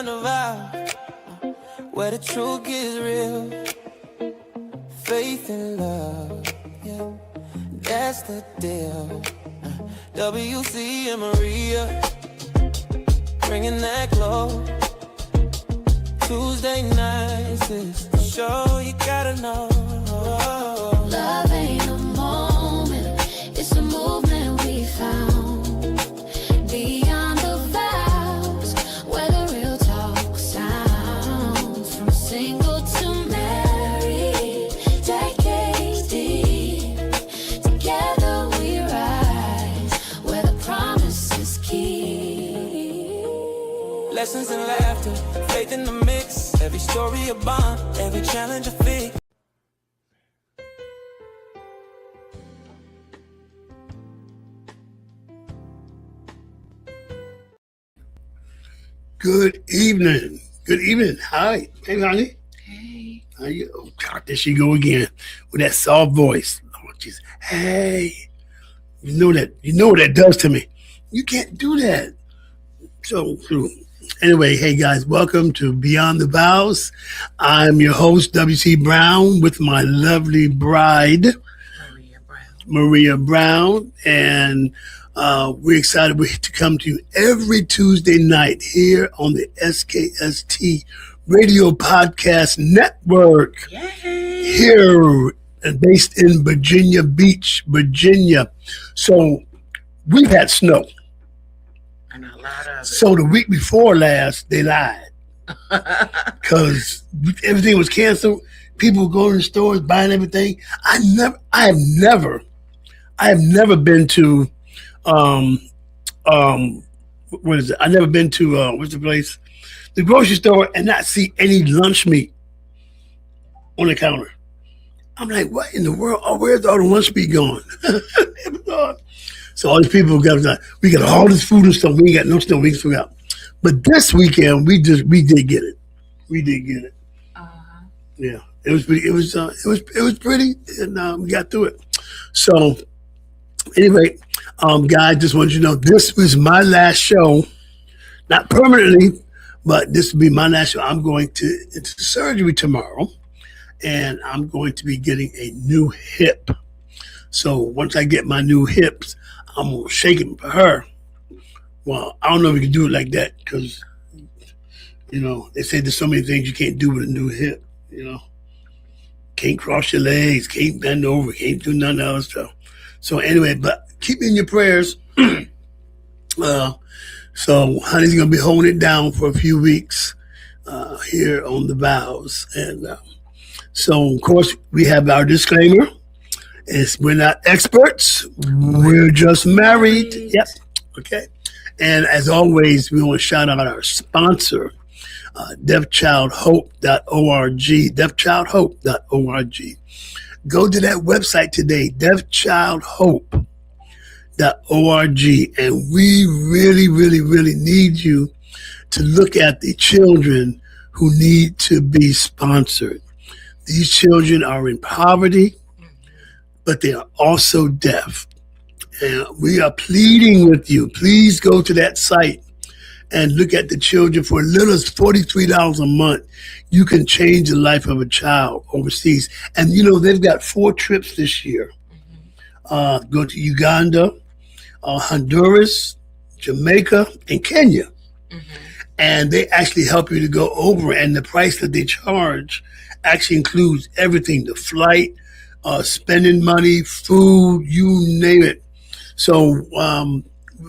beyond the vows, where the truth gets real. Faith and love, yeah, that's the deal. WC and Maria, bringing that glow. Tuesday nights is the show you gotta know. Love ain't a moment, it's a movement we found. Beyond the vows, where the real talk sounds. From single to married, decades deep. Together we rise, where the promise is key. Lessons in laughter, faith in the mix. Every story a bond, every challenge a fix. Good evening. Good evening. Hi. Hey, honey. Hey. How you? Oh, God, there she go again with that soft voice. Oh, jeez. Hey. You know what that does to me. You can't do that. So, anyway, hey, guys, welcome to Beyond the Vows. I'm your host, W.C. Brown, with my lovely bride, Maria Brown, and we're excited to come to you every Tuesday night here on the SKST Radio Podcast Network. Yay. Here, based in Virginia Beach, Virginia. So we've had snow. And a lot of it. So the week before last, they lied because everything was canceled. People were going to the stores buying everything. I have never been to what is it? I've never been to what's the place? The grocery store and not see any lunch meat on the counter. I'm like, what in the world? Oh, where's all the lunch meat going? So all these people we got all this food and stuff. We ain't got no stuff we can figure out. But this weekend we did get it. We did get it. Yeah, it was pretty. It was pretty, and we got through it. So anyway, guys, just want you to know this was my last show, not permanently, but this will be my last show. I'm going into surgery tomorrow, and I'm going to be getting a new hip. So once I get my new hips, I'm gonna shake it for her. Well, I don't know if we can do it like that because, they say there's so many things you can't do with a new hip. Can't cross your legs, can't bend over, can't do none of that other stuff. So anyway, but keep me in your prayers. So honey's gonna be holding it down for a few weeks here on the Vows, and so of course we have our disclaimer. We're not experts. We're just married. Yep. Okay. And as always, we want to shout out our sponsor, deafchildhope.org. Deafchildhope.org. Go to that website today, deafchildhope.org, and we really, really, really need you to look at the children who need to be sponsored. These children are in poverty, but they are also deaf. And we are pleading with you. Please go to that site and look at the children. For as little as $43 a month, you can change the life of a child overseas. And they've got 4 trips this year. Go to Uganda, Honduras, Jamaica, and Kenya. And they actually help you to go over, and the price that they charge actually includes everything, the flight, spending money, food, you name it. So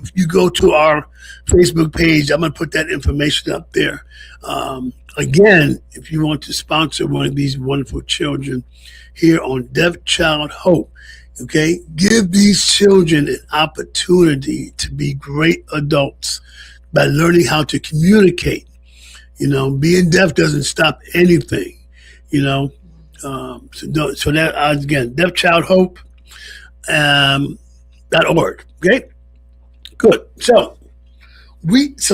if you go to our Facebook page, I'm going to put that information up there. Again, if you want to sponsor one of these wonderful children here on Deaf Child Hope, okay, give these children an opportunity to be great adults by learning how to communicate. Being deaf doesn't stop anything, So that, again, deafchildhope.org. Okay, good. So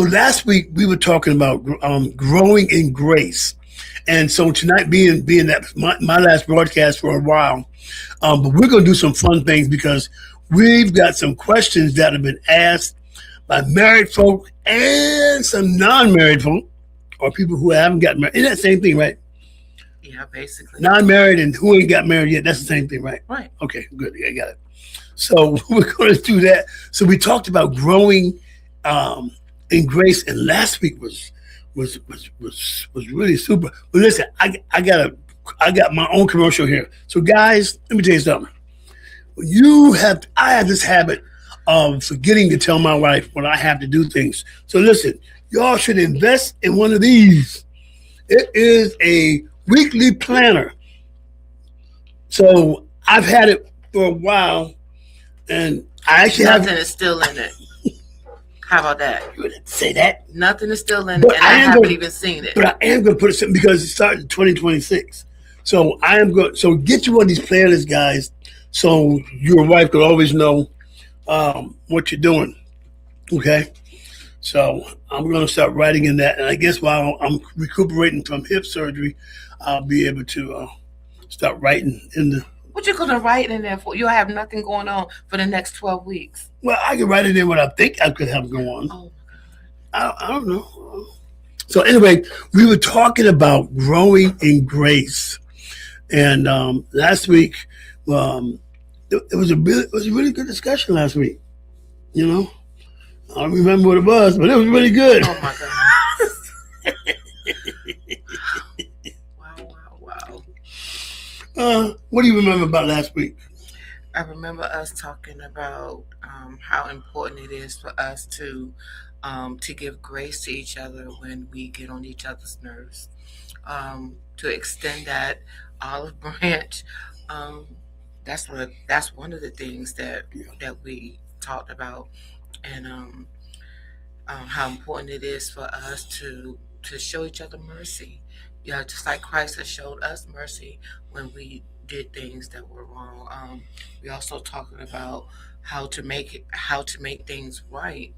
last week we were talking about growing in grace, and so tonight being that my last broadcast for a while, but we're going to do some fun things because we've got some questions that have been asked by married folk and some non-married folk. or people who haven't gotten married. Isn't that the same thing, right? Yeah, basically. Non-married and who ain't got married yet. That's the same thing, right? Right. Okay, good. Yeah, I got it. So we're going to do that. So we talked about growing in grace, and last week was really super. But listen, I got my own commercial here. So guys, let me tell you something. I have this habit of forgetting to tell my wife when I have to do things. So listen, y'all should invest in one of these. It is a weekly planner. So I've had it for a while, and I actually Nothing is still in it. How about that? You didn't say that. Nothing is still in it, But and I haven't even seen it. But I am going to put it something because it starts in 2026. So I am going. So get you one of these planners, guys, so your wife could always know what you're doing. Okay. So I'm going to start writing in that, and I guess while I'm recuperating from hip surgery, I'll be able to start writing in the. What you gonna write in there for? You'll have nothing going on for the next 12 weeks. Well, I can write it in what I think I could have going on. Oh, I don't know. So anyway, we were talking about growing in grace, and last week it was a really good discussion last week. You know, I don't remember what it was, but it was really good. oh my God. Wow. What do you remember about last week? I remember us talking about how important it is for us to give grace to each other when we get on each other's nerves, to extend that olive branch. That's one of the things that we talked about, and how important it is for us to show each other mercy. Yeah, just like Christ has showed us mercy when we did things that were wrong. We also talking about how to make things right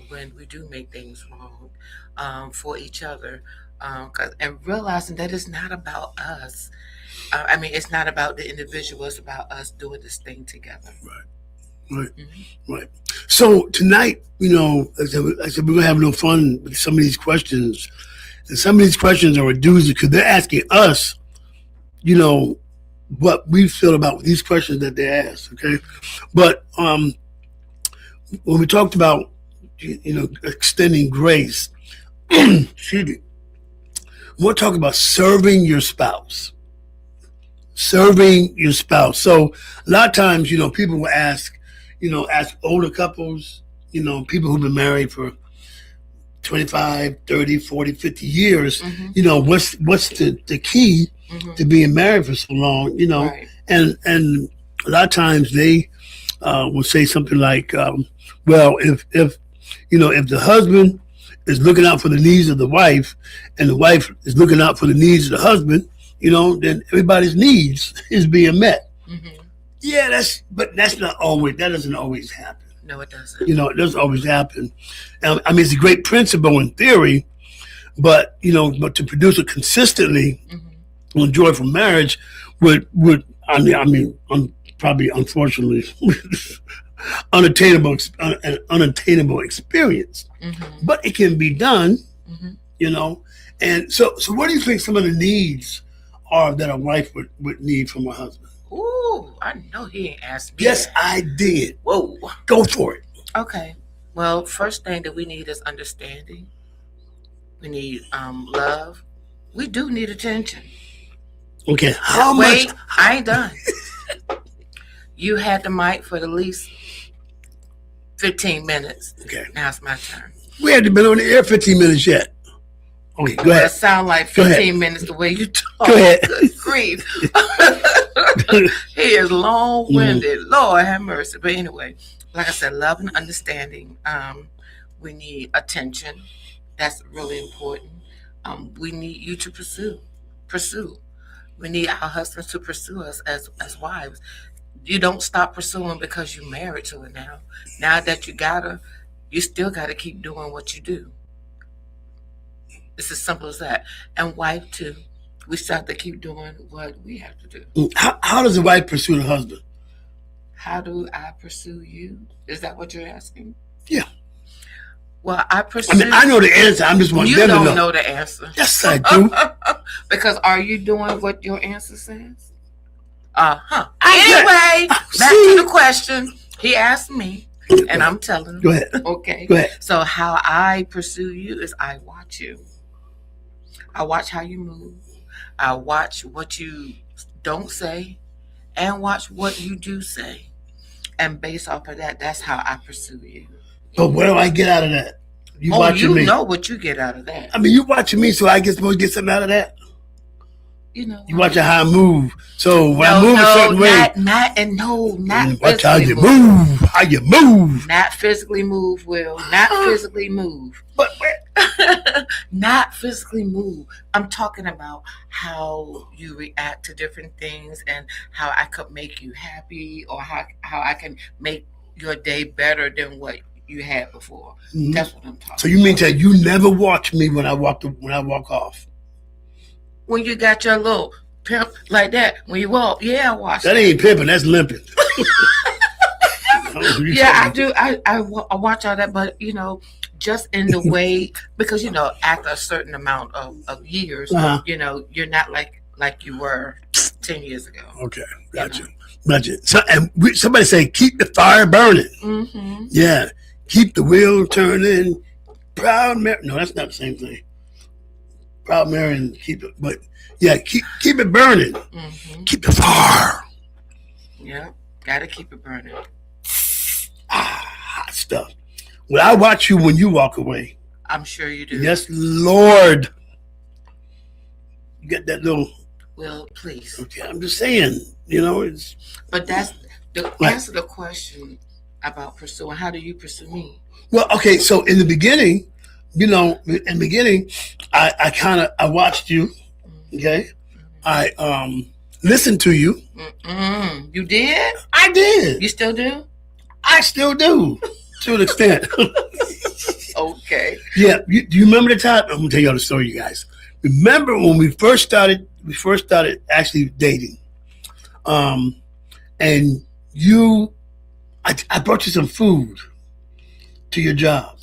when we do make things wrong for each other, and realizing that it's not about us. It's not about the individual. It's about us doing this thing together. Right. Right. So tonight, I said we're gonna have no fun with some of these questions, and some of these questions are a doozy because they're asking us, what we feel about these questions that they ask. Okay, but when we talked about extending grace, excuse me, we're talking about serving your spouse. Serving your spouse. So a lot of times, people will ask older couples, people who've been married for 25, 30, 40, 50 years, what's the key to being married for so long, Right. and a lot of times they will say something like, well, if the husband is looking out for the needs of the wife and the wife is looking out for the needs of the husband, then everybody's needs is being met. Mm-hmm. Yeah, that doesn't always happen. No, it doesn't. It doesn't always happen. It's a great principle in theory, but to produce it consistently on joyful marriage would probably unfortunately unattainable experience. But it can be done, And so what do you think some of the needs are that a wife would need from her husband? Ooh, I know he ain't asked me. Yes, that. I did. Whoa. Go for it. Okay. Well, first thing that we need is understanding. We need love. We do need attention. Okay. How Wait, much? I ain't done. You had the mic for the least 15 minutes. Okay. Now it's my turn. We haven't been on the air 15 minutes yet. Okay, go That ahead. sound like Go ahead. 15 minutes the way you talk. Go ahead. Good grief. He is long-winded. Lord have mercy. But anyway, like I said, love and understanding. We need attention. That's really important. We need you to pursue. We need our husbands to pursue us as wives. You don't stop pursuing because you're married to her now. Now that you got her, you still got to keep doing what you do. It's as simple as that. And wife too. We still have to keep doing what we have to do. How does a wife pursue the husband? How do I pursue you? Is that what you're asking? Yeah. Well, I I mean, I know the answer. I'm just wanting You them to don't know. know the answer. Yes, I do. Because are you doing what your answer says? I Anyway, back to the question. He asked me, and I'm telling him. Go ahead. Okay. Go ahead. So how I pursue you is I watch you. I watch how you move. I watch what you don't say and watch what you do say. And based off of that, that's how I pursue you. But what do I get out of that? You watching me. You know what you get out of that. I mean, you watching me, so I get supposed to get something out of that. You know, you watching how I move. So when I move a certain way, not watch how you move. How you move. Not physically move, Will. Not physically move. But not physically move. I'm talking about how you react to different things and how I could make you happy, or how I can make your day better than what you had before. Mm-hmm. That's what I'm talking about. So you mean that you never watch me when I walk off? When you got your little pimp like that, when you walk, yeah, I watch that. Ain't pimping, that's limping. Yeah, I do. I watch all that, but you know, just in the way, because you know, after a certain amount of years, you know, you're not like you were 10 years ago. Okay, gotcha. So, and somebody say, keep the fire burning. Mm-hmm. Yeah, keep the wheel turning. Proud Mary. No, that's not the same thing. Proud Mary and keep it, but yeah, keep it burning. Mm-hmm. Keep the fire. Yeah, gotta keep it burning. Hot stuff. Well, I watch you when you walk away. I'm sure you do. Yes, Lord. You get that little. Well, please. Okay, I'm just saying. You know, it's. But that's the answer the question about pursuing. How do you pursue me? Well, okay. So in the beginning, you know, I watched you. Okay, I listened to you. You did? I did. You still do? I still do, to an extent. Okay. Yeah. Do you remember the time? I'm gonna tell y'all the story, you guys. Remember when we first started actually dating, and I brought you some food to your job.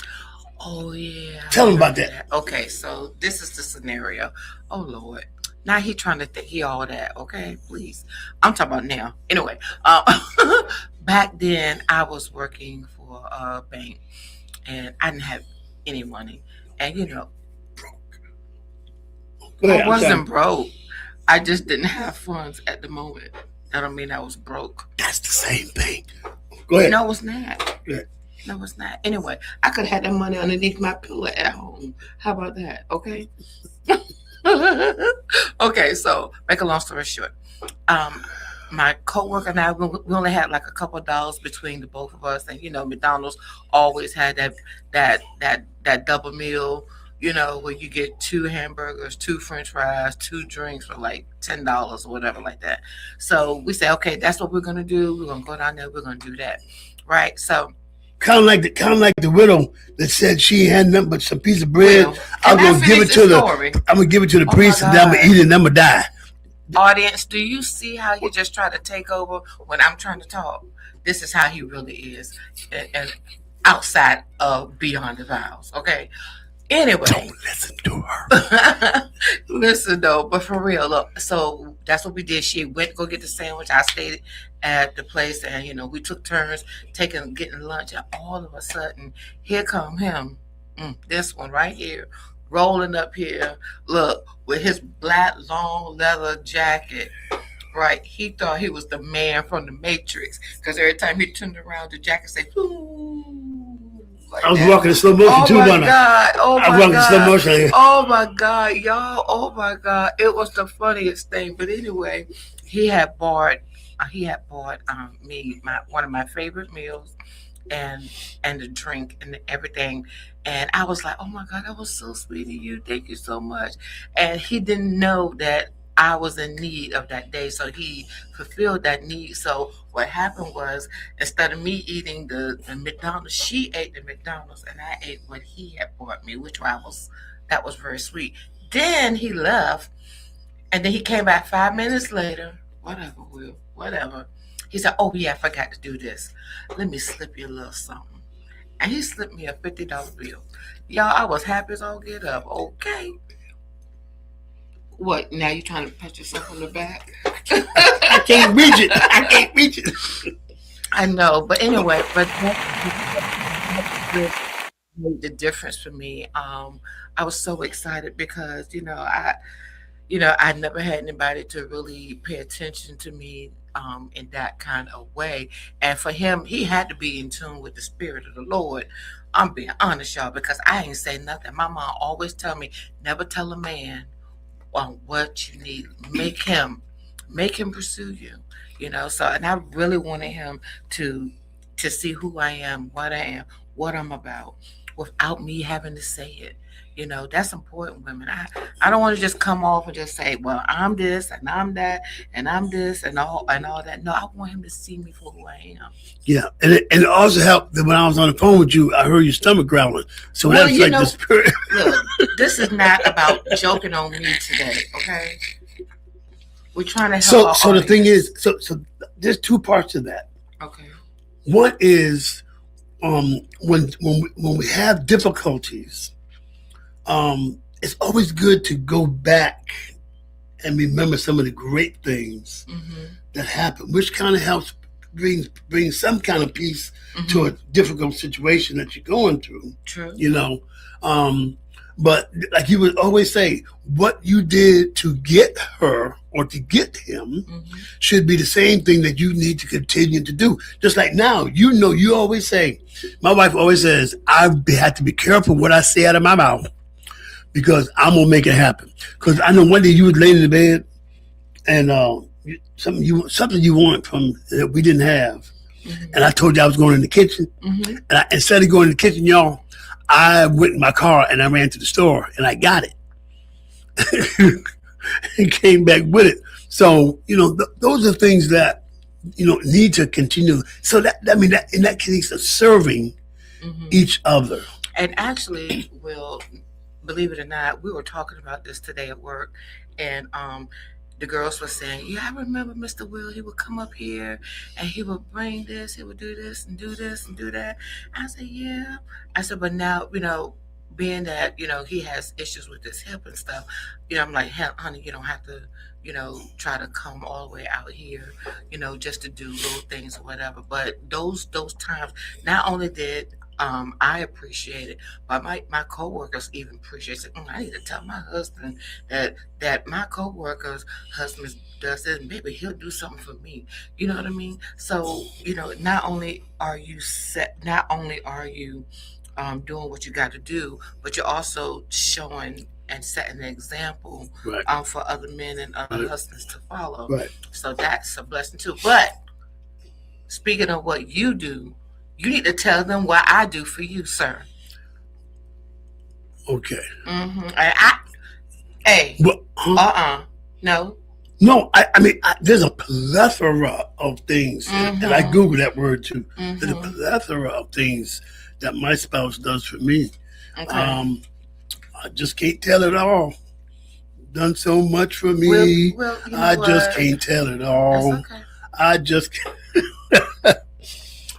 Oh yeah. Tell them about that. Okay, so this is the scenario. Oh Lord. Now he trying to think he all that. Okay, please. I'm talking about now. Anyway, back then I was working for a bank and I didn't have any money. And you know, I wasn't broke. I just didn't have funds at the moment. That don't mean I was broke. That's the same thing. Go ahead. No, it's not. Yeah. No, it's not. Anyway, I could have had that money underneath my pillow at home. How about that? Okay. Okay, so make a long story short. My coworker and I, we only had like a couple of dollars between the both of us, and you know, McDonald's always had that double meal, you know, where you get 2 hamburgers, 2 French fries, 2 drinks for like $10 or whatever like that. So we said, okay, that's what we're gonna do. We're gonna go down there. We're gonna do that, right? So. Kind of like the widow that said she had nothing but some piece of bread. I'm gonna give it to the priest, and then I'm gonna eat it, and I'm gonna die. Audience, do you see how you just try to take over when I'm trying to talk? This is how he really is, and outside of Beyond the Vows. Okay. Anyway, don't listen to her. Listen though, but for real, look. So that's what we did. She went to go get the sandwich. I stayed at the place, and you know, we took turns getting lunch. And all of a sudden, here come him, this one right here, rolling up here. Look, with his black long leather jacket. Right, he thought he was the man from the Matrix because every time he turned around, the jacket said, "Ooh." Like I was walking in slow motion too, wasn't I? Oh my god! I was walking in slow motion. Oh my god, y'all! Oh my god! It was the funniest thing. But anyway, he had bought me one of my favorite meals, and the drink and everything. And I was like, oh my god, that was so sweet of you. Thank you so much. And he didn't know that I was in need of that day, so he fulfilled that need. So what happened was, instead of me eating the McDonald's, she ate the McDonald's, and I ate what he had bought me, that was very sweet. Then he left, and then he came back 5 minutes later. Whatever. He said, "Oh yeah, I forgot to do this. Let me slip you a little something." and he slipped me a $50 bill. Y'all, I was happy as all get up. Okay. What, now you trying to pat yourself on the back? I can't reach it. I can't reach it. I know, but anyway, but that made the difference for me. I was so excited because, I never had anybody to really pay attention to me in that kind of way. And for him, he had to be in tune with the spirit of the Lord. I'm being honest, y'all, because I ain't say nothing. My mom always tell me, never tell a man on what you need. Make him pursue you. So, and I really wanted him to see who I am, what I am, what I'm about, without me having to say it. That's important, women. I don't want to just come off and just say, well, I'm this and I'm that and I'm this and all that. No, I want him to see me for who I am. Yeah, and it also helped that when I was on the phone with you, I heard your stomach growling. So Well, that's like the spirit. Look, this is not about joking on me today, okay? We're trying to help our So the thing audience. is, so there's two parts to that. Okay. One is when we have difficulties, it's always good to go back and remember some of the great things that happen, which kind of helps bring some kind of peace to a difficult situation that you're going through. True. But like you would always say, what you did to get her or to get him should be the same thing that you need to continue to do. Just like now, you always say, my wife always says, I have to be careful what I say out of my mouth because I'm going to make it happen. Because I know one day you was laying in the bed and something you want from that we didn't have. And I told you I was going in the kitchen. And instead of going in the kitchen, y'all, I went in my car and I ran to the store and I got it and came back with it. So, those are things that, need to continue. So that in that case of serving each other. And actually, Will, believe it or not, we were talking about this today at work, and the girls were saying, yeah, I remember Mr. Will, he would come up here and he would bring this, he would do this and do this and do that. I said, yeah. I said, but now, being that, he has issues with his hip and stuff, I'm like, honey, you don't have to, try to come all the way out here, just to do little things or whatever. But those times, not only did I appreciate it, but my coworkers even appreciate it. I need to tell my husband that my coworkers' husband does this, and maybe he'll do something for me. You know what I mean? So not only are you doing what you got to do, but you're also showing and setting an example for other men and other husbands to follow. Right. So that's a blessing too. But speaking of what you do, you need to tell them what I do for you, sir. Okay. No. No, I mean, there's a plethora of things, and I Googled that word too. There's a plethora of things that my spouse does for me. Okay. I just can't tell it all. Done so much for me. Well, I just can't tell it all. That's okay. I just can't.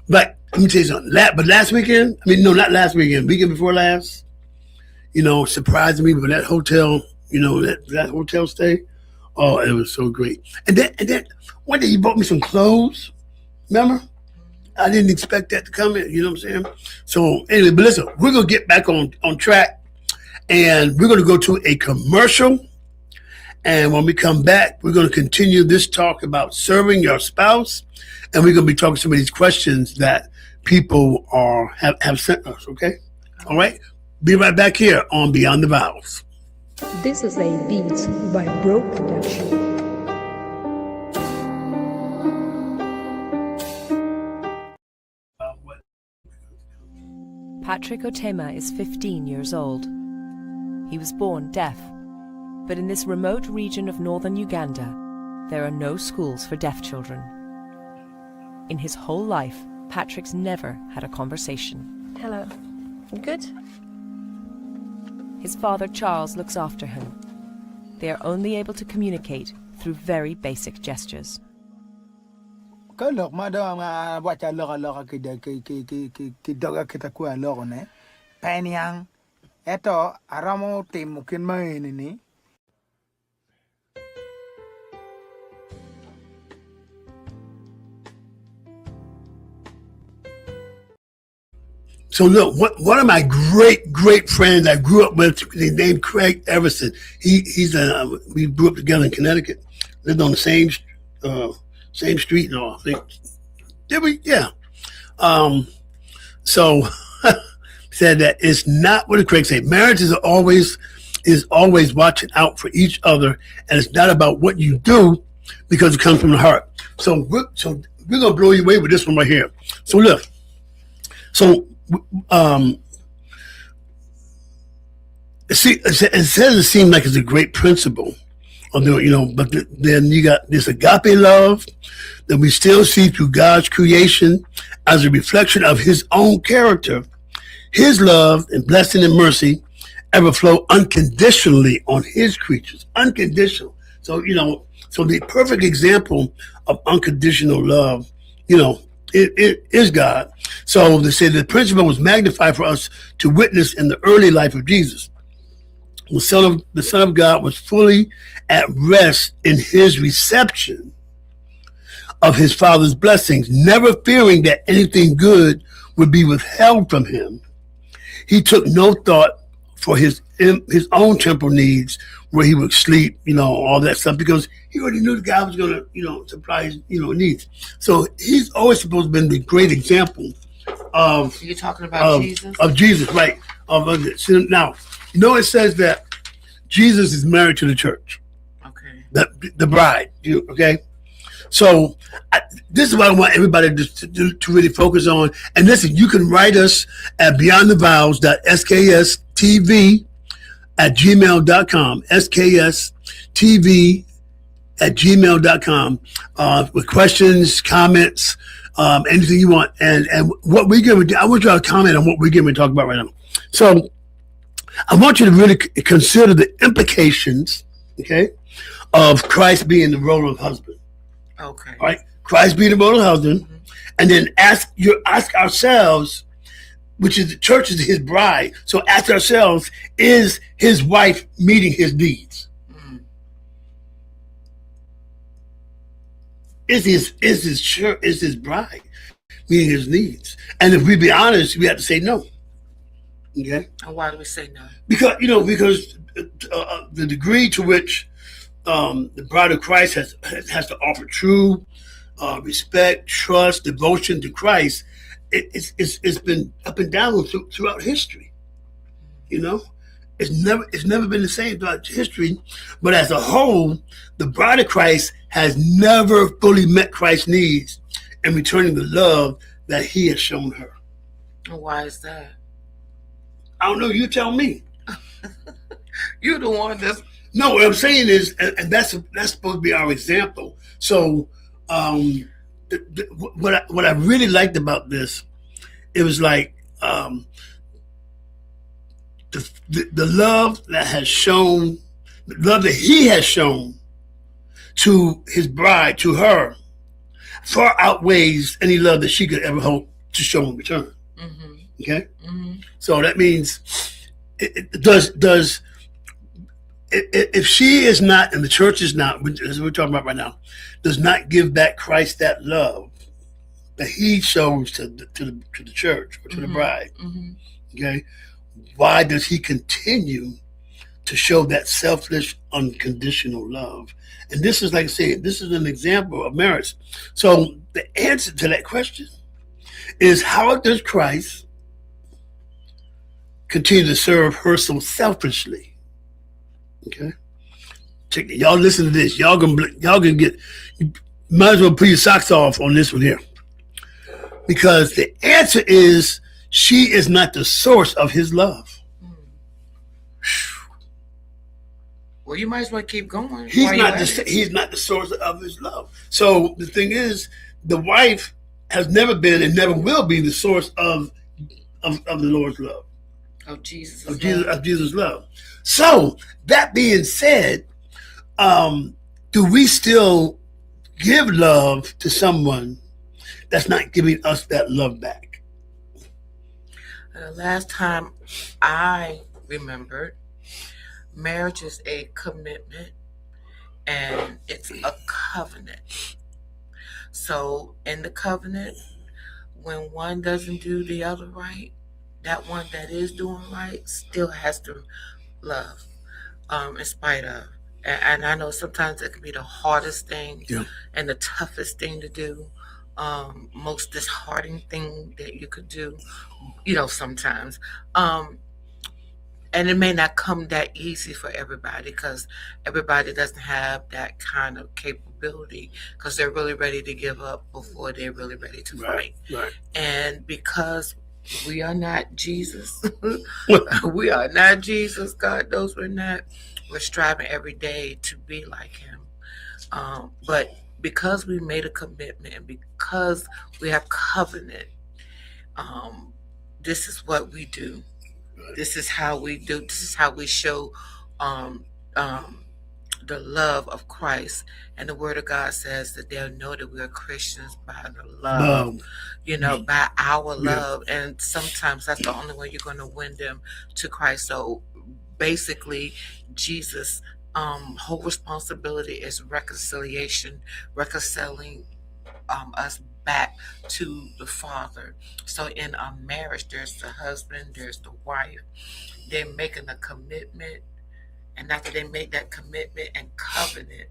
But let me tell you something. But last weekend, not last weekend, weekend before last, surprised me with that hotel, that hotel stay. Oh, it was so great. And then one day he bought me some clothes. Remember? I didn't expect that to come in. You know what I'm saying? So anyway, but listen, we're going to get back on track. And we're going to go to a commercial. And when we come back, we're going to continue this talk about serving your spouse. And we're going to be talking some of these questions that people have sent us, okay? All right? Be right back here on Beyond the Vows. This is a beat by Bro Production. Patrick Otema is 15 years old. He was born deaf, but in this remote region of northern Uganda, there are no schools for deaf children. In his whole life, Patrick's never had a conversation. Hello. Good? His father, Charles, looks after him. They are only able to communicate through very basic gestures. Ke lok ma do ma wacha lok ki doga kita ku lok ne. Penyang eto aramo tim mungkin main ini. So look, one of my great friends I grew up with, named Craig Everson. We grew up together in Connecticut, lived on the same street and all. Did we? Yeah. So said that it's not what did Craig say. Marriage is always watching out for each other, and it's not about what you do because it comes from the heart. So we're gonna blow you away with this one right here. So look. So it says it seems like it's a great principle, but then you got this agape love that we still see through God's creation as a reflection of His own character. His love and blessing and mercy ever flow unconditionally on His creatures, unconditional. So the perfect example of unconditional love, it is God. So they say the principle was magnified for us to witness in the early life of Jesus. The Son of God was fully at rest in His reception of His Father's blessings, never fearing that anything good would be withheld from Him. He took no thought for his own temporal needs, where He would sleep, all that stuff, because He already knew the God was going to, supply His, needs. So He's always supposed to be the great example of. You're talking about Jesus? Of Jesus, right. So now, it says that Jesus is married to the church. Okay. The bride, okay? So this is what I want everybody to really focus on. And listen, you can write us at beyondthevows.skst.tv@gmail.com, skst.tv@gmail.com, with questions, comments, anything you want. And what we're going to do, I want you to comment on what we're going to talk about right now. So I want you to really consider the implications, okay, of Christ being the role of husband. Okay. All right. Christ being the role of husband, and then ask ourselves, which is the church is His bride. So ask ourselves, is His wife meeting His needs? Is His bride meeting His needs? And if we be honest, we have to say no. Okay. And why do we say no? Because the degree to which the bride of Christ has to offer true respect, trust, devotion to Christ, it's been up and down throughout history. It's never been the same throughout history. But as a whole, the bride of Christ has never fully met Christ's needs in returning the love that He has shown her. And why is that? I don't know. You tell me. You're the one that's. No, what I'm saying is, and that's supposed to be our example. So, what I really liked about this, it was like the love that the love that He has shown to His bride, to her, far outweighs any love that she could ever hope to show in return. Mm-hmm. Okay, So that means if she is not, and the church is not, as we're talking about right now, does not give back Christ that love that He shows to the church or to the bride, okay, why does He continue to show that selfless, unconditional love? And this is, like I said, this is an example of marriage. So the answer to that question is, how does Christ continue to serve her so selfishly? Okay, check it. Y'all listen to this. Y'all can get. You might as well put your socks off on this one here, because the answer is, she is not the source of His love. Well, you might as well keep going. He's not the source of His love. So the thing is, the wife has never been and never will be the source of the Lord's love. Of Jesus' love. So that being said, do we still give love to someone that's not giving us that love back. The last time I remembered, marriage is a commitment and it's a covenant. So in the covenant, when one doesn't do the other right, that one that is doing right still has to love, in spite of. And I know sometimes it can be the hardest thing Yeah. and the toughest thing to do, most disheartening thing that you could do, sometimes. And it may not come that easy for everybody because everybody doesn't have that kind of capability because they're really ready to give up before they're really ready to fight. Right. And because we are not Jesus, we are not Jesus. God knows we're not. We're striving every day to be like Him. But because we made a commitment and because we have covenant, this is what we do. This is how we do. This is how we show um, the love of Christ. And the Word of God says that they'll know that we are Christians by the love, by our love. And sometimes that's the only way you're going to win them to Christ. So basically, Jesus' whole responsibility is reconciliation, reconciling us back to the Father. So in a marriage, there's the husband, there's the wife. They're making a commitment, and after they make that commitment and covenant,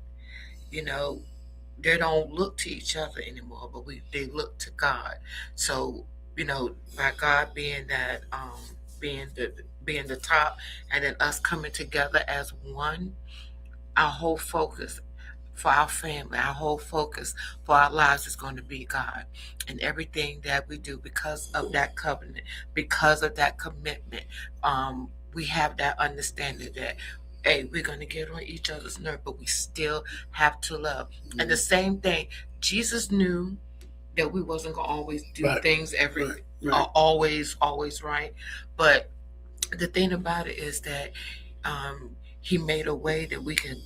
they don't look to each other anymore, but they look to God. So by God being that being the top, and then us coming together as one, our whole focus for our family, our whole focus for our lives is going to be God. And everything that we do because of that covenant, because of that commitment, we have that understanding that, hey, we're going to get on each other's nerve, but we still have to love. And the same thing, Jesus knew that we wasn't going to always do things always right. But the thing about it is that He made a way that we can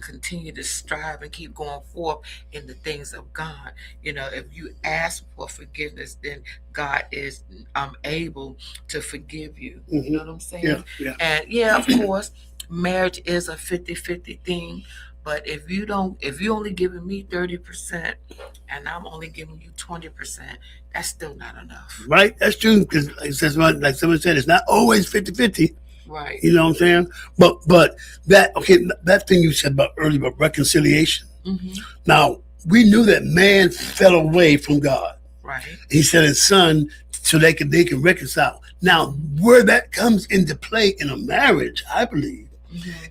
continue to strive and keep going forth in the things of God. If you ask for forgiveness, then God is able to forgive you. You know what I'm saying? Yeah. And of course, marriage is a 50-50 thing. But if you only giving me 30% and I'm only giving you 20%, that's still not enough. Right, that's true. Because like someone said, it's not always 50-50. Right. You know what I'm saying? But that thing you said about earlier about reconciliation. Mm-hmm. Now, we knew that man fell away from God. Right. He sent His Son so they can reconcile. Now, where that comes into play in a marriage, I believe,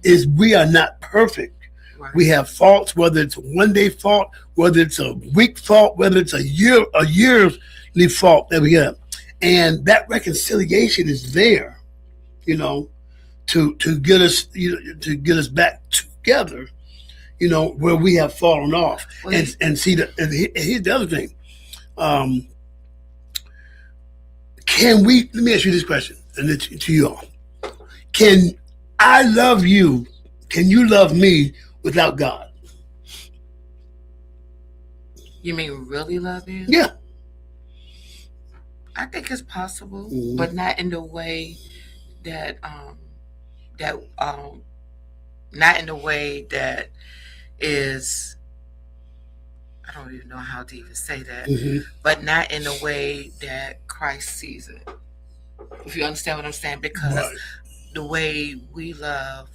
is we are not perfect. Right. We have faults, whether it's a one-day fault, whether it's a week fault, whether it's a yearly fault that we have. And that reconciliation is there, to get us, to get us back together, where we have fallen off. Well, and see here's the other thing. Let me ask you this question, and to you all. Can I love you? Can you love me without God? You mean really love you? Yeah. I think it's possible, but not in the way that not in the way that is, I don't even know how to even say that, but not in the way that Christ sees it. If you understand what I'm saying, because the way we love,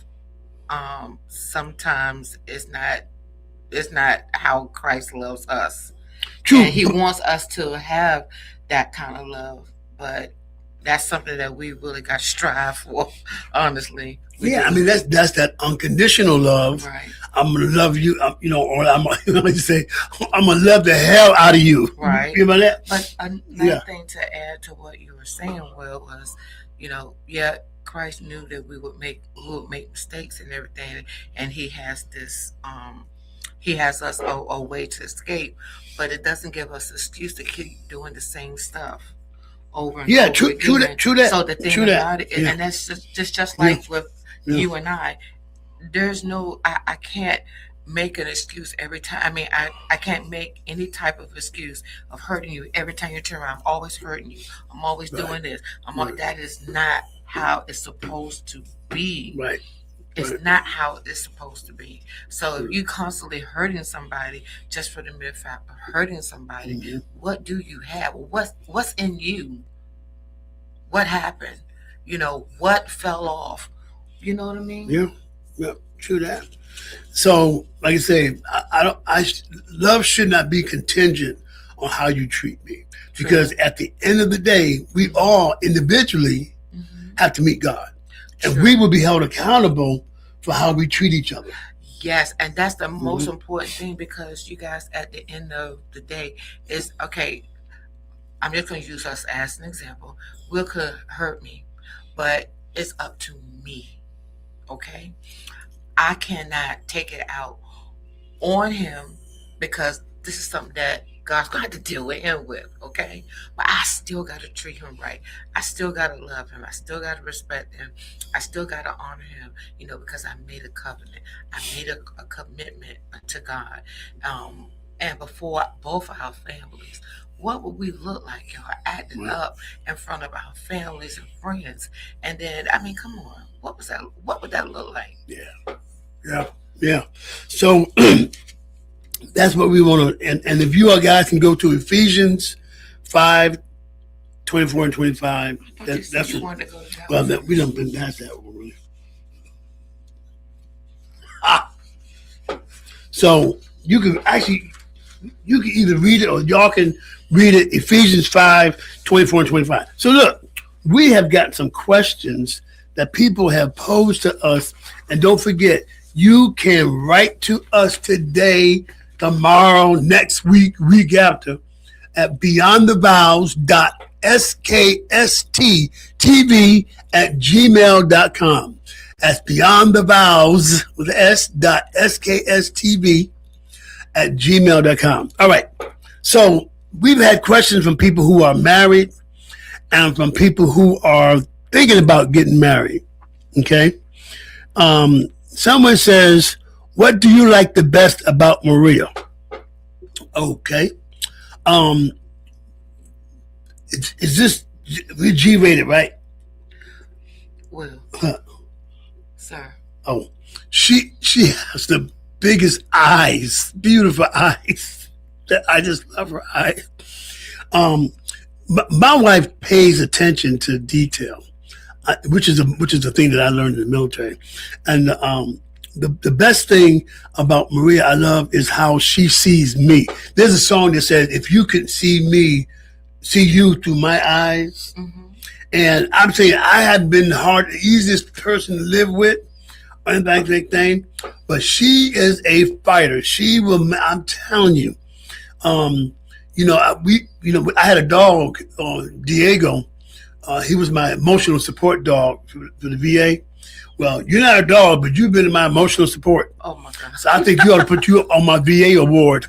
sometimes it's not how Christ loves us. True. And He wants us to have that kind of love, but that's something that we really got to strive for, honestly. I mean, that's that unconditional love. Right. I'm gonna love you, or I'm gonna say, I'm gonna love the hell out of you. Right. You know that? But another thing to add to what you were saying, Will, was, Christ knew that we would make mistakes and everything, and He has this, He has us a way to escape, but it doesn't give us an excuse to keep doing the same stuff over and over true, again. True that. So the thing about it, and that's just like with you and I, there's no, I can't make an excuse every time. I mean, I can't make any type of excuse of hurting you every time you turn around. I'm always hurting you. I'm always doing this. That is not how it's supposed to be. Right. It's not how it's supposed to be. So if you constantly hurting somebody just for the mere fact of hurting somebody, what do you have? What's in you? What happened? What fell off? You know what I mean? Yeah, true that. So, like I say, love should not be contingent on how you treat me, because at the end of the day, we all individually have to meet God, and we will be held accountable for how we treat each other. Yes, and that's the most important thing, because you guys, at the end of the day, is okay. I'm just going to use us as an example. Will could hurt me, but it's up to me. Okay, I cannot take it out on him, because this is something that God's going to have to deal with him with, okay? But I still got to treat him right. I still got to love him. I still got to respect him. I still got to honor him, because I made a covenant. I made a commitment to God. And before both our families, what would we look like, y'all, acting up in front of our families and friends? And then, I mean, come on. What would that look like? Yeah. So that's what we want to, and if you all guys can go to Ephesians 5:24 and 25. That's you wanted to go to that well, we don't been past that one really. So you can either read it, or y'all can read it. Ephesians 5:24 and 25. So look, we have got some questions that people have posed to us, and don't forget, you can write to us today, tomorrow, next week, week after, at beyondthevows.skst.tv@gmail.com. That's beyondthevows with s.skstv@gmail.com. All right. So we've had questions from people who are married and from people who are thinking about getting married. Okay. Someone says, what do you like the best about Maria? Okay. Is this G-rated, right? Well, sir. Oh, she has the biggest eyes, beautiful eyes. I just love her eyes. My wife pays attention to detail, which is the thing that I learned in the military. And the best thing about Maria I love is how she sees me. There's a song that says, if you could see me, see you through my eyes. And I'm saying I have been the easiest person to live with, and that thing. But she is a fighter. She will. I'm telling you. I had a dog, Diego. He was my emotional support dog for the VA. Well, you're not a dog, but you've been in my emotional support. Oh my God! So I think you ought to put you on my VA award.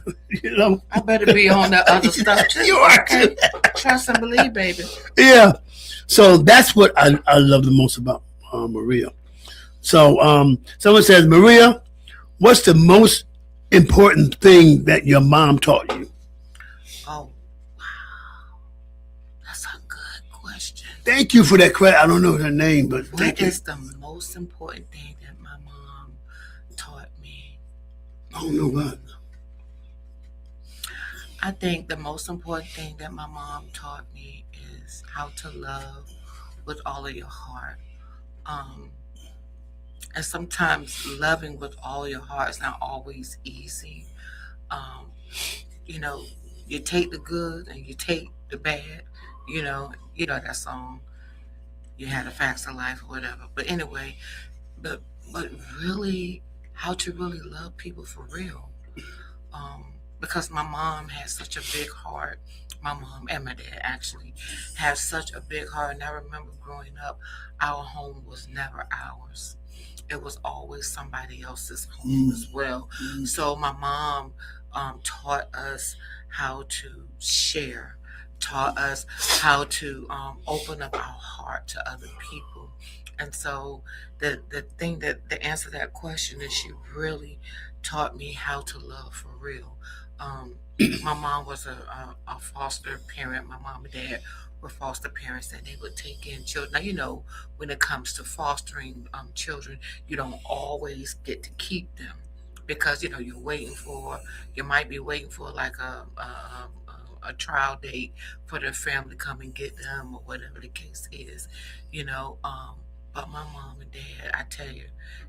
I better be on the other stuff too. You are. Okay? Trust and believe, baby. Yeah. So that's what I love the most about Maria. So someone says, Maria, what's the most important thing that your mom taught you? Oh, wow. That's a good question. Thank you for that question. I don't know her name, but what is the most important thing that my mom taught me? I don't know what. I think the most important thing that my mom taught me is how to love with all of your heart. And sometimes loving with all your heart is not always easy. You take the good and you take the bad. You know that song, You Had the Facts of Life or whatever. But anyway, but really, how to really love people for real. Because my mom had such a big heart. My mom and my dad actually had such a big heart. And I remember growing up, our home was never ours. It was always somebody else's home as well. So my mom taught us how to share, taught us how to open up our heart to other people. And so the answer to that question is she really taught me how to love for real. My mom was a foster parent. My mom and dad were foster parents, and they would take in children. Now, you know, when it comes to fostering children, you don't always get to keep them because, you know, you might be waiting for like a trial date for their family to come and get them or whatever the case is, you know. But my mom and dad, I tell you,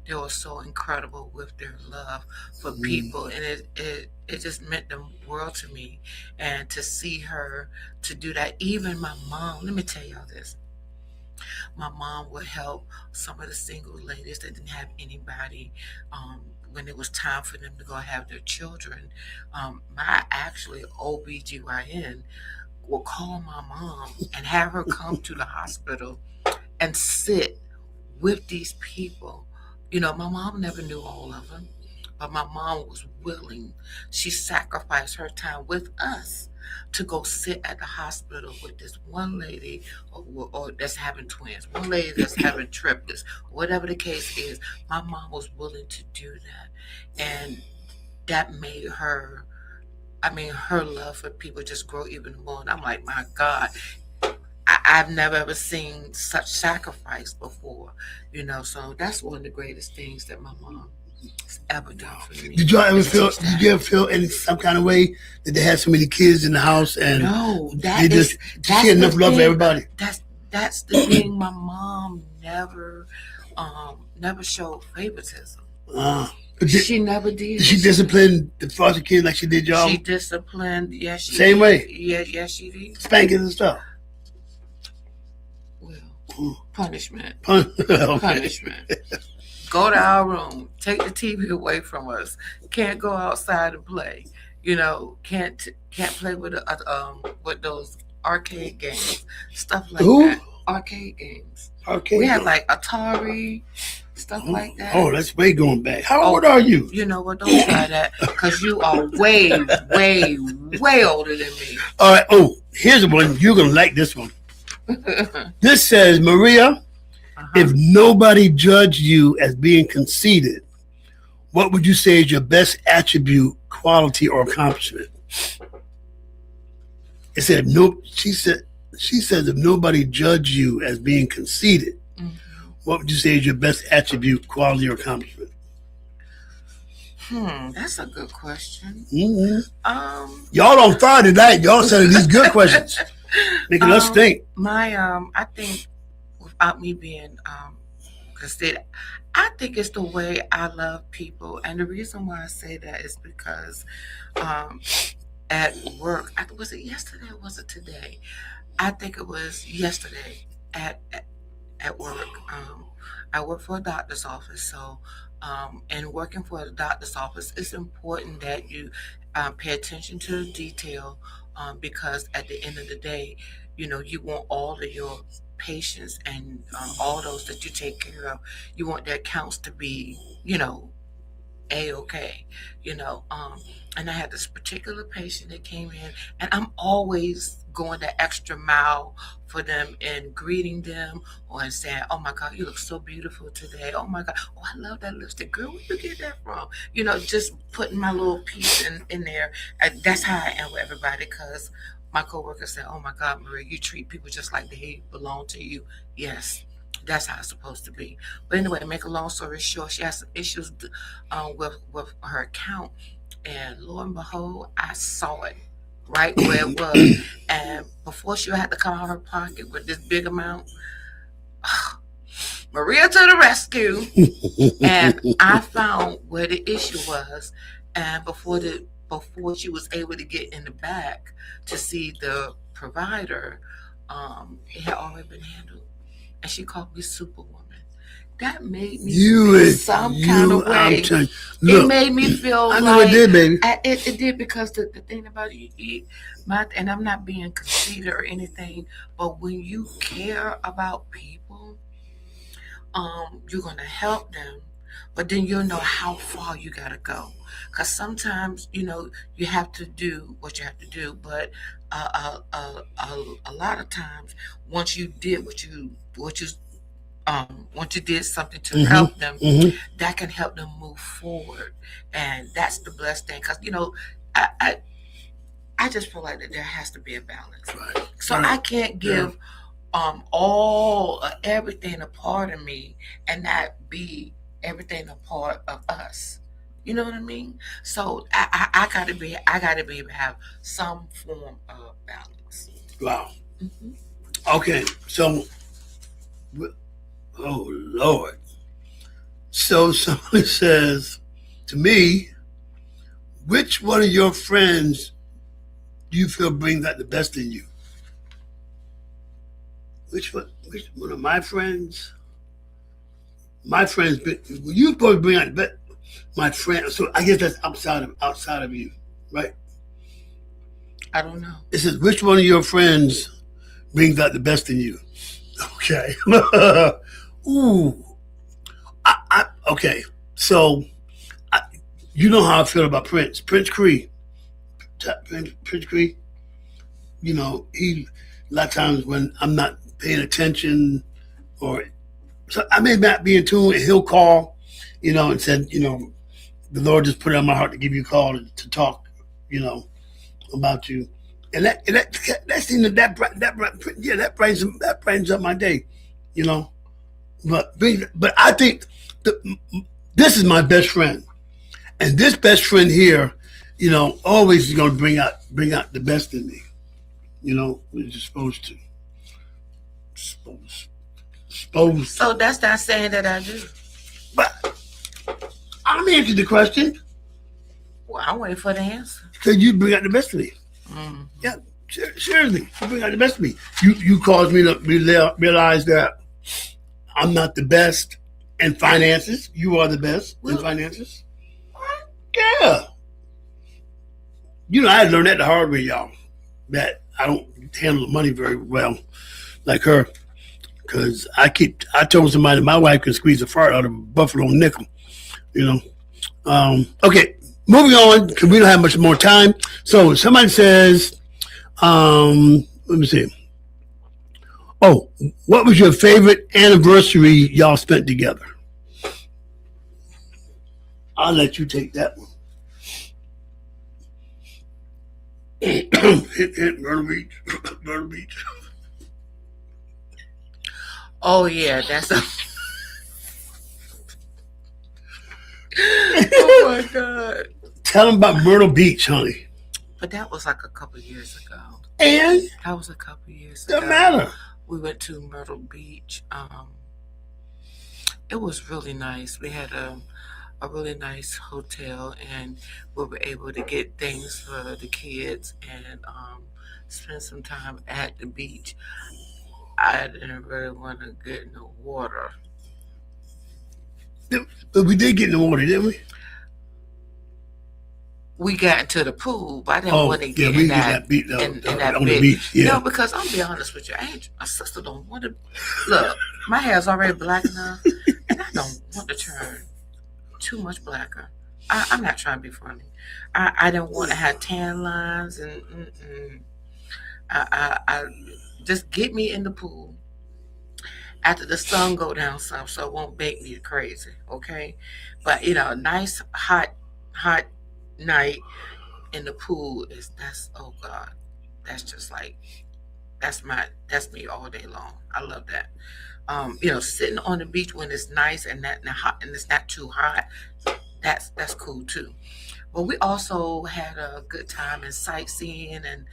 they were so incredible with their love for people, and it just meant the world to me. And to see her to do that, even my mom. Let me tell y'all this. My mom would help some of the single ladies that didn't have anybody when it was time for them to go have their children. My actually OBGYN will call my mom and have her come to the hospital and sit with these people. You know, my mom never knew all of them, but my mom was willing. She sacrificed her time with us to go sit at the hospital with this one lady or that's having twins, one lady that's having triplets, whatever the case is. My mom was willing to do that. And that made her, I mean, her love for people just grow even more. And I'm like, my God, I've never ever seen such sacrifice before, you know. So that's one of the greatest things that my mom has ever done for me. Did you ever feel in some kind of way that they had so many kids in the house and No, she had enough love for everybody? That's the thing. My mom never showed favoritism. She never did. Did she discipline the foster kids like she did y'all? She disciplined, yes, she Same did. way? Yes, she did. Spanking and stuff? Well, punishment. Okay. Punishment. Go to our room. Take the TV away from us. Can't go outside and play. You know, can't play with those arcade games, stuff like that. Arcade games. Arcade. We had like Atari, stuff like that. Oh, that's way going back. How old are you? You know what? Don't try that because you are way, way, way older than me. All right. Oh, here's one. You're gonna like this one. This says, Maria, if nobody judged you as being conceited, what would you say is your best attribute, quality, or accomplishment? It said no. She says if nobody judged you as being conceited, what would you say is your best attribute, quality, or accomplishment? That's a good question. Y'all on fire tonight. Y'all sending these good questions, making us think. I think without me being conceited, I think it's the way I love people, and the reason why I say that is because at work, was it yesterday or was it today? I think it was yesterday at work. I work for a doctor's office, so and working for a doctor's office, it's important that you pay attention to the detail because at the end of the day, you know, you want all of your patients and all those that you take care of, you want their counts to be, you know, A-okay, you know. And I had this particular patient that came in, and I'm always going the extra mile for them and greeting them or saying, oh my God, you look so beautiful today. Oh my God, oh, I love that lipstick. Girl, where you get that from? You know, just putting my little piece in there. And that's how I am with everybody, because my coworker said, oh my God, Maria, you treat people just like they belong to you. Yes. That's how it's supposed to be. But anyway, to make a long story short, she has some issues with her account. And lo and behold, I saw it right where it was. And before she had to come out of her pocket with this big amount, Maria to the rescue. And I found where the issue was. And before she was able to get in the back to see the provider, it had already been handled. And she called me Superwoman. That made me feel some kind of way. It made me feel I know it did, baby. It did, because the thing about it, and I'm not being conceited or anything, but when you care about people, you're going to help them, but then you'll know how far you got to go. Because sometimes, you know, you have to do what you have to do, but a lot of times, once you did what you once you did something to Mm-hmm. help them, Mm-hmm. that can help them move forward. And that's the blessed thing. Because, I just feel like that there has to be a balance. Right. So Right. I can't give all everything a part of me and not be everything a part of us. You know what I mean? So I gotta be able to have some form of balance. Wow. Mhm. Okay. So, oh Lord. So somebody says to me, which one of your friends do you feel brings out the best in you? Which one of my friends? My friends, you supposed to bring out the best. My friend. So I guess that's outside of you, right? I don't know. It says, which one of your friends brings out the best in you? Okay. Ooh. Okay. So, you know how I feel about Prince. Prince Cree. Prince Cree. He, a lot of times when I'm not paying attention or, so I may not be in tune, and he'll call, and said, the Lord just put it on my heart to give you a call to talk, about you. And that seems that brightens up my day, But I think this is my best friend, and this best friend here, always is going to bring out the best in me, which is supposed to. So that's not saying that I do. But I'm answering the question. Well, I'm waiting for the answer. Because you bring out the best of me. Mm-hmm. Yeah, seriously, you bring out the best of me. You caused me to realize that I'm not the best in finances. You are the best in finances. Yeah. I had to learn that the hard way, y'all. That I don't handle money very well like her. Because I told somebody my wife can squeeze a fart out of a buffalo nickel. Okay, moving on, because we don't have much more time. So somebody says, let me see. Oh, what was your favorite anniversary y'all spent together? I'll let you take that one. Hit Myrtle Beach. Myrtle Beach. Oh yeah, that's a. Oh my God. Tell them about Myrtle Beach, honey. But that was like a couple years ago. And That was a couple years ago. doesn't matter. We went to Myrtle Beach. It was really nice. We had a really nice hotel, and we were able to get things for the kids and spend some time at the beach. I didn't really want to get in the water. But we did get in the water, didn't we? We got into the pool, but I didn't want to get we in did that beach, in on that the big. beach. Yeah. No, because I'm be honest with you, my sister don't want to. Look, my hair's already black enough, and I don't want to turn too much blacker. I'm not trying to be funny. I don't want to have tan lines and. I just get me in the pool after the sun go down some, so it won't bake me crazy, okay? But a nice hot night in the pool that's oh God, that's just like that's me all day long. I love that. Sitting on the beach when it's nice and not hot and it's not too hot, that's cool too. But we also had a good time in sightseeing and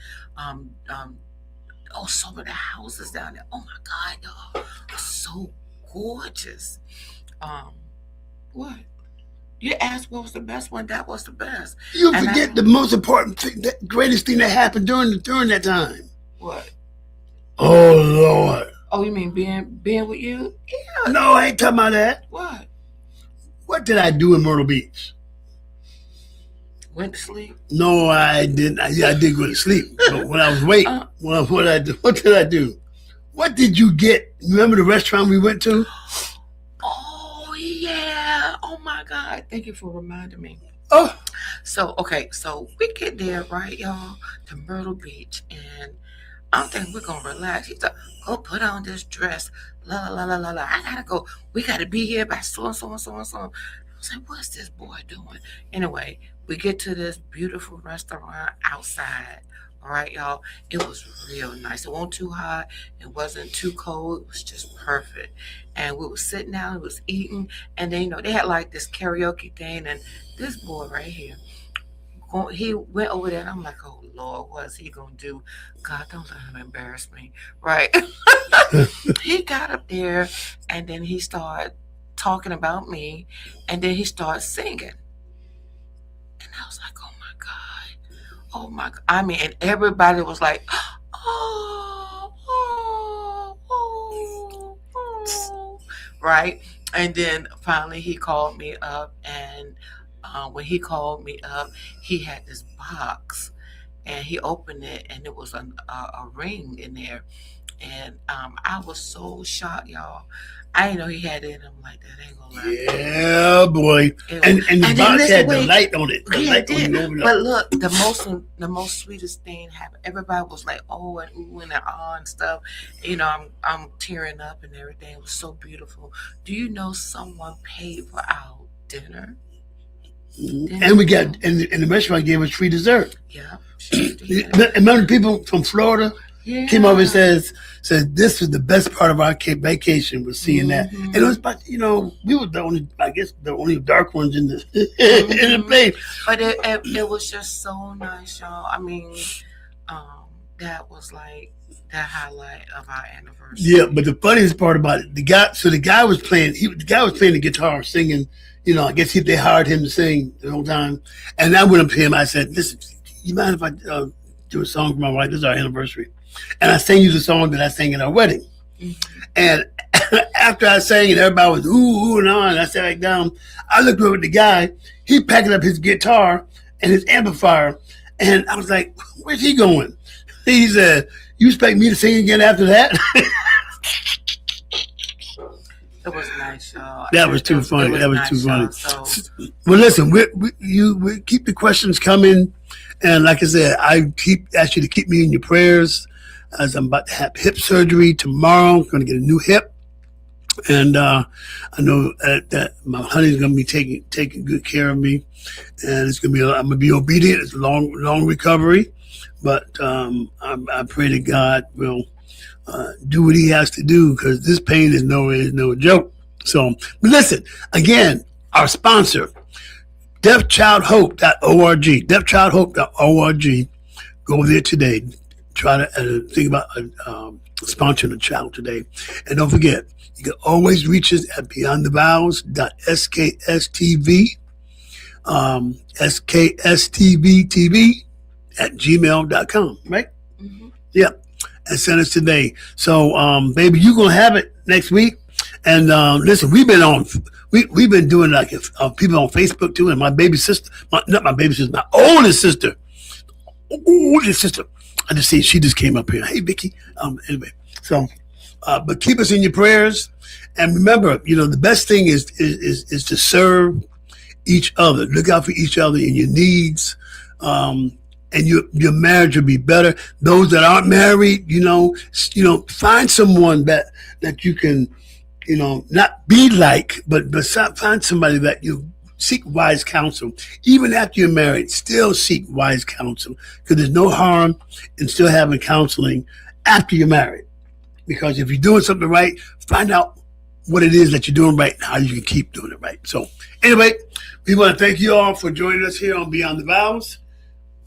some of the houses down there. Oh my God, y'all, are so gorgeous. What? You asked what was the best one? That was the best. You forget the most important thing, the greatest thing that happened during that time. What? Oh Lord. Oh, you mean being with you? Yeah. No, I ain't talking about that. What? What did I do in Myrtle Beach? Went to sleep? No, I didn't. I did go to sleep. But when I was awake, what did I do? What did you get? Remember the restaurant we went to? Oh yeah. Oh my God. Thank you for reminding me. Oh. So we get there, right, y'all, to Myrtle Beach, and I'm thinking we're gonna relax. He's like, go put on this dress. La la la la la. I gotta go. We gotta be here by so and so and so and so. I was like, what's this boy doing? Anyway, we get to this beautiful restaurant outside. All right, y'all. It was real nice. It wasn't too hot. It wasn't too cold. It was just perfect. And we was sitting down. We was eating. And then, they had like this karaoke thing. And this boy right here, he went over there. And I'm like, oh, Lord, what's he going to do? God, don't let him embarrass me. Right? He got up there. And then he started talking about me. And then he started singing. And I was like, oh, my God. Oh my God. I mean, and everybody was like, oh, oh, oh, oh. Right? And then finally he called me up. And when he called me up, he had this box. And he opened it, and it was a ring in there. And I was so shocked, y'all. I didn't know he had it in him like that. I ain't gonna lie. Yeah, boy. And the box had the light on it. Yeah, it did. But look, the most sweetest thing happened. Everybody was like, oh, and ooh, and ah, and stuff. I'm tearing up and everything. It was so beautiful. Do you know someone paid for our dinner? And we got, and the restaurant gave us free dessert. Yeah. Remember people from Florida came over and said this was the best part of our vacation was seeing that. And it was about, we were the only dark ones in the in the place. But it was just so nice, y'all. I mean, that was like the highlight of our anniversary. Yeah, but the funniest part about it, the guy was playing the guitar, singing. I guess they hired him to sing the whole time. And I went up to him. I said, listen, you mind if I do a song for my wife? This is our anniversary. And I sang you the song that I sang at our wedding. Mm-hmm. And after I sang it, everybody was ooh, and on. And I sat back down. I looked over at the guy. He packed up his guitar and his amplifier. And I was like, where's he going? He said, you expect me to sing again after that? It was nice, y'all. That was too funny. That was too funny. So. Well, listen, we keep the questions coming, and like I said, I ask you to keep me in your prayers as I'm about to have hip surgery tomorrow. I'm going to get a new hip, and I know that my honey's going to be taking good care of me, and I'm going to be obedient. It's a long recovery, but I pray that God will. Do what he has to do because this pain is no joke. So, but listen, again, our sponsor, deafchildhope.org, deafchildhope.org. Go there today. Try to think about sponsoring a child today. And don't forget, you can always reach us at beyondthevows.sksTV, SKSTVTV at gmail.com, right? Mm-hmm. Yeah. And send us today. So, baby, you're going to have it next week. And listen, we've been doing like people on Facebook too. And my baby sister, my oldest sister. I just see she just came up here. Hey, Vicky. Anyway, so, but keep us in your prayers. And remember, the best thing is to serve each other. Look out for each other and your needs. And your marriage will be better. Those that aren't married, find someone that you can, not be like, but find somebody that you seek wise counsel. Even after you're married, still seek wise counsel because there's no harm in still having counseling after you're married. Because if you're doing something right, find out what it is that you're doing right and how you can keep doing it right. So anyway, we want to thank you all for joining us here on Beyond the Vows.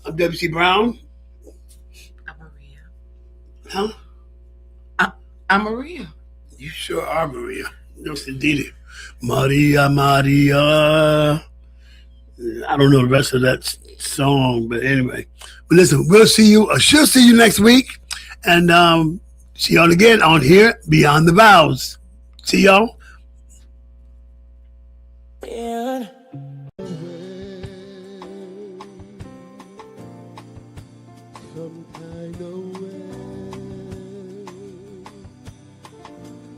I'm W.C. Brown. I'm Maria. Huh? I'm Maria. You sure are Maria. Yes, indeed. Maria, Maria. I don't know the rest of that song, but anyway. But listen, she'll see you next week. And see y'all again on here, Beyond the Vows. See y'all. And some kind of